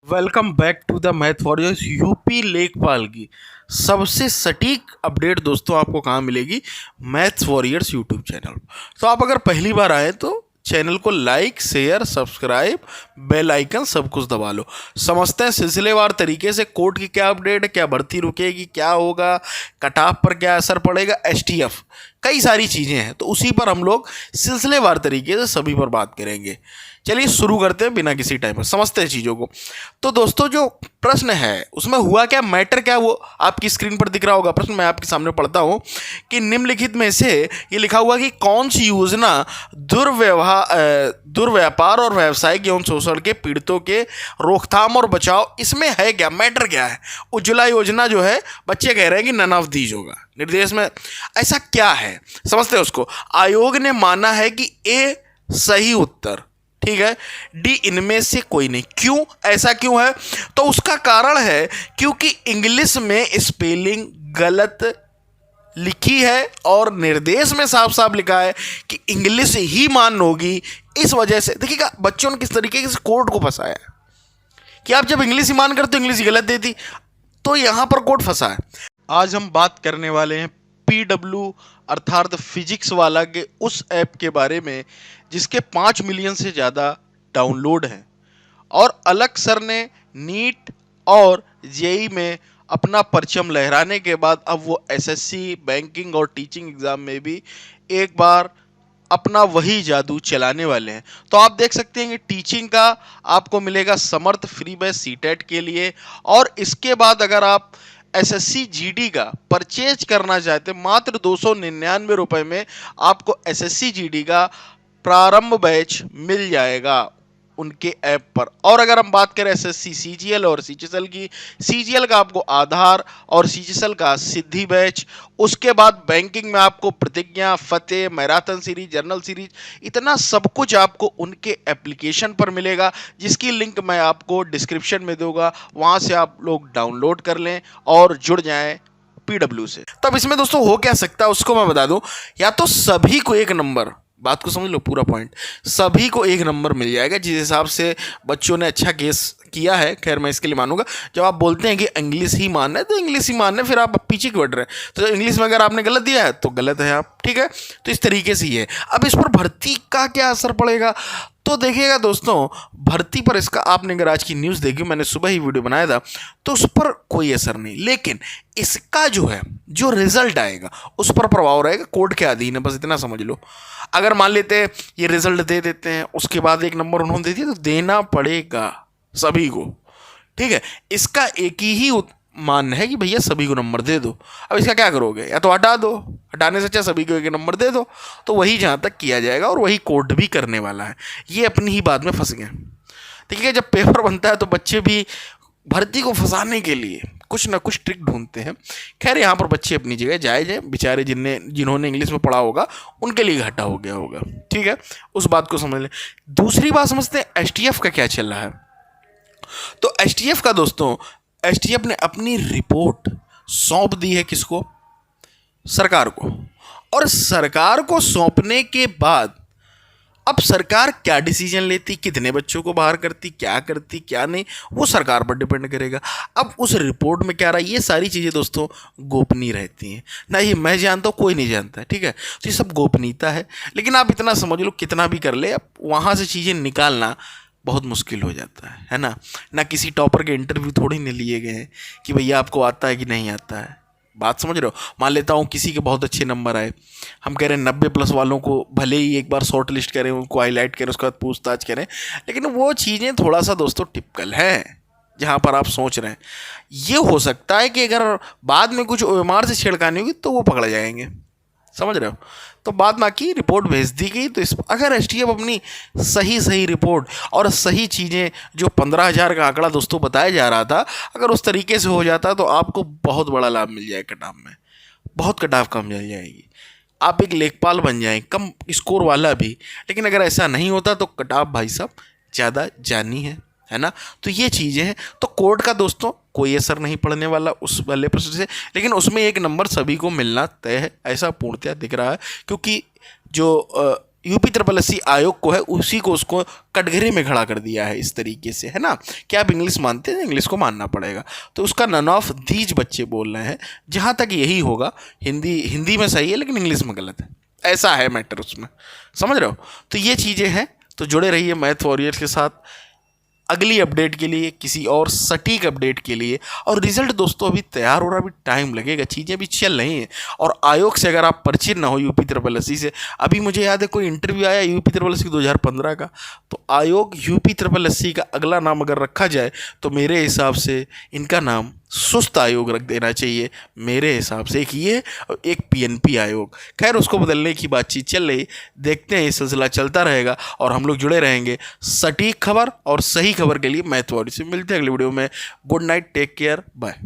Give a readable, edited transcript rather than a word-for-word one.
Welcome back to the math warriors. UP लेखपाल की सबसे सटीक अपडेट दोस्तों आपको कहाँ मिलेगी? Maths warriors YouTube channel. तो आप अगर पहली बार आए तो चैनल को like, share, subscribe, bell icon सब कुछ दबा लो। समझते हैं सिलसिलेवार तरीके से कोर्ट की क्या अपडेट है, क्या भर्ती रुकेगी, क्या होगा, कट ऑफ पर क्या असर पड़ेगा, एसटीएफ, कई सारी चीज़ें हैं। तो उसी पर हम लोग सिलसिलेवार तरीके से सभी पर बात करेंगे। चलिए शुरू करते हैं बिना किसी टाइम पर, समझते हैं चीज़ों को। तो दोस्तों जो प्रश्न है उसमें हुआ क्या, मैटर क्या, वो आपकी स्क्रीन पर दिख रहा होगा। प्रश्न मैं आपके सामने पढ़ता हूँ कि निम्नलिखित में से ये लिखा हुआ कि कौन सी योजना दुर्व्यापार और व्यावसायिक यौन शोषण के पीड़ितों के रोकथाम और बचाव, इसमें है क्या, मैटर क्या है। उज्ज्वला योजना जो है, बच्चे कह रहे हैं कि नन ऑफ दीज होगा निर्देश में। ऐसा क्या है समझते हैं उसको। आयोग ने माना है कि ए सही उत्तर, ठीक है, डी इनमें से कोई नहीं। क्यों, ऐसा क्यों है? तो उसका कारण है क्योंकि इंग्लिश में स्पेलिंग गलत लिखी है और निर्देश में साफ साफ लिखा है कि इंग्लिश ही मान होगी। इस वजह से देखिएगा बच्चों ने किस तरीके से कोर्ट को फंसाया कि आप जब इंग्लिश ही मान करते हो इंग्लिश गलत देती, तो यहां पर कोर्ट फंसा है। आज हम बात करने वाले हैं पीडब्ल्यू अर्थात फिजिक्स वाला के उस ऐप के बारे में जिसके 5 मिलियन से ज़्यादा डाउनलोड हैं और अलग सर ने नीट और जेई में अपना परचम लहराने के बाद अब वो एसएससी, बैंकिंग और टीचिंग एग्ज़ाम में भी एक बार अपना वही जादू चलाने वाले हैं। तो आप देख सकते हैं कि टीचिंग का आपको मिलेगा समर्थ फ्री बैच सीटेट के लिए, और इसके बाद अगर आप एसएससी जीडी का परचेज करना चाहते हैं मात्र 299 रुपए में आपको एसएससी जीडी का प्रारंभ बैच मिल जाएगा उनके ऐप पर। और अगर हम बात करें एसएससी सीजीएल और सीजीएल की, सीजीएल का आपको आधार और सीजीएल का सिद्धि बैच, उसके बाद बैंकिंग में आपको प्रतिज्ञा, फतेह, मैराथन सीरीज, जर्नल सीरीज, इतना सब कुछ आपको उनके एप्लीकेशन पर मिलेगा जिसकी लिंक मैं आपको डिस्क्रिप्शन में दूंगा। वहां से आप लोग डाउनलोड कर लें और जुड़ जाएं पीडब्ल्यू से। तब इसमें दोस्तों हो क्या सकता है उसको मैं बता दूं। या तो सभी को एक नंबर, बात को समझ लो पूरा पॉइंट, सभी को एक नंबर मिल जाएगा जिस हिसाब से बच्चों ने अच्छा केस किया है। खैर मैं इसके लिए मानूंगा। जब आप बोलते हैं कि इंग्लिश ही मानना है तो इंग्लिश ही मानना है, फिर आप पीछे क्यों हट रहे हैं? तो इंग्लिश में अगर आपने गलत दिया है तो गलत है आप, ठीक है। तो इस तरीके से ही है। अब इस पर भर्ती का क्या असर पड़ेगा तो देखिएगा दोस्तों, भर्ती पर इसका आपने अगर आज की न्यूज़ देखी, मैंने सुबह ही वीडियो बनाया था, तो उस पर कोई असर नहीं, लेकिन इसका जो है जो रिजल्ट आएगा उस पर प्रभाव रहेगा। कोर्ट के अधीन है, बस इतना समझ लो। अगर मान लेते हैं ये रिजल्ट दे देते हैं, उसके बाद एक नंबर उन्होंने दे दिया, तो देना पड़ेगा सभी को, ठीक है। इसका एक ही मान्य है कि भैया सभी को नंबर दे दो। अब इसका क्या करोगे, या तो हटा दो, हटाने से अच्छा सभी को एक नंबर दे दो। तो वही जहाँ तक किया जाएगा और वही कोर्ट भी करने वाला है। ये अपनी ही बात में फंस गए। देखिए जब पेपर बनता है तो बच्चे भी भर्ती को फंसाने के लिए कुछ ना कुछ ट्रिक ढूंढते हैं। खैर यहाँ पर बच्चे अपनी जगह जायज़ है, बेचारे जिन्होंने इंग्लिश में पढ़ा होगा उनके लिए घाटा हो गया होगा, ठीक है। उस बात को समझ लें। दूसरी बात समझते हैं एसटीएफ का क्या चल रहा है। तो एसटीएफ का दोस्तों, एसटीएफ ने अपनी रिपोर्ट सौंप दी है किसको? सरकार को। और सरकार को सौंपने के बाद अब सरकार क्या डिसीजन लेती, कितने बच्चों को बाहर करती, क्या करती क्या नहीं, वो सरकार पर डिपेंड करेगा। अब उस रिपोर्ट में क्या रहा, ये सारी चीज़ें दोस्तों गोपनीय रहती हैं। ना ये मैं जानता हूँ, कोई नहीं जानता है, ठीक है। तो ये सब गोपनीयता है। लेकिन आप इतना समझ लो, कितना भी कर ले, अब वहाँ से चीज़ें निकालना बहुत मुश्किल हो जाता है ना। ना किसी टॉपर के इंटरव्यू थोड़ी नहीं लिए गए हैं कि भैया आपको आता है कि नहीं आता है। बात समझ रहे हो। मान लेता हूँ किसी के बहुत अच्छे नंबर आए, हम कह रहे हैं 90+ वालों को भले ही एक बार शॉर्ट लिस्ट करें, उनको हाईलाइट करें, उसके बाद पूछताछ करें, लेकिन वो चीज़ें थोड़ा सा दोस्तों टिपिकल हैं जहाँ पर आप सोच रहे हैं। ये हो सकता है कि अगर बाद में कुछ ओएमआर से छेड़खानी होगी तो वो पकड़ जाएंगे, समझ रहे हो। तो बाद बाकी रिपोर्ट भेज दी गई। तो अगर एसटीएफ अपनी सही रिपोर्ट और सही चीज़ें, जो 15,000 का आंकड़ा दोस्तों बताया जा रहा था, अगर उस तरीके से हो जाता तो आपको बहुत बड़ा लाभ मिल जाएगा। कट ऑफ में बहुत कट ऑफ कम मिल जाएगी, आप एक लेखपाल बन जाएं, कम स्कोर वाला भी। लेकिन अगर ऐसा नहीं होता तो कट ऑफ भाई साहब ज़्यादा जानी है ना। तो ये चीज़ें हैं। तो कोर्ट का दोस्तों कोई असर नहीं पड़ने वाला उस वाले प्रश्न से, लेकिन उसमें एक नंबर सभी को मिलना तय है, ऐसा पूर्णतया दिख रहा है। क्योंकि जो यूपी ट्रिपल एससी आयोग को है उसी को उसको कटघरे में खड़ा कर दिया है इस तरीके से, है ना। क्या आप इंग्लिश मानते हैं? इंग्लिश को मानना पड़ेगा। तो उसका नन ऑफ दीज बच्चे बोल रहे हैं, जहाँ तक यही होगा। हिंदी में सही है लेकिन इंग्लिश में गलत है, ऐसा है मैटर उसमें, समझ रहे हो। तो ये चीज़ें हैं, तो जुड़े रहिए मैथ वॉरियर्स के साथ अगली अपडेट के लिए, किसी और सटीक अपडेट के लिए। और रिजल्ट दोस्तों अभी तैयार हो रहा है, अभी टाइम लगेगा, चीज़ें अभी चल रही हैं। और आयोग से अगर आप परिचित ना हो यूपी ट्रिपल एससी से, अभी मुझे याद है कोई इंटरव्यू आया यूपी ट्रिपल एससी 2015 का, तो आयोग यूपी ट्रिपल एससी का अगला नाम अगर रखा जाए तो मेरे हिसाब से इनका नाम सुस्त आयोग रख देना चाहिए मेरे हिसाब से। एक ये और एक पीएनपी आयोग। खैर उसको बदलने की बातचीत चल रही, देखते हैं, ये सिलसिला चलता रहेगा और हम लोग जुड़े रहेंगे सटीक खबर और सही खबर के लिए मैथ वॉरियर्स से। मिलते हैं अगले वीडियो में। Good night, take care, bye.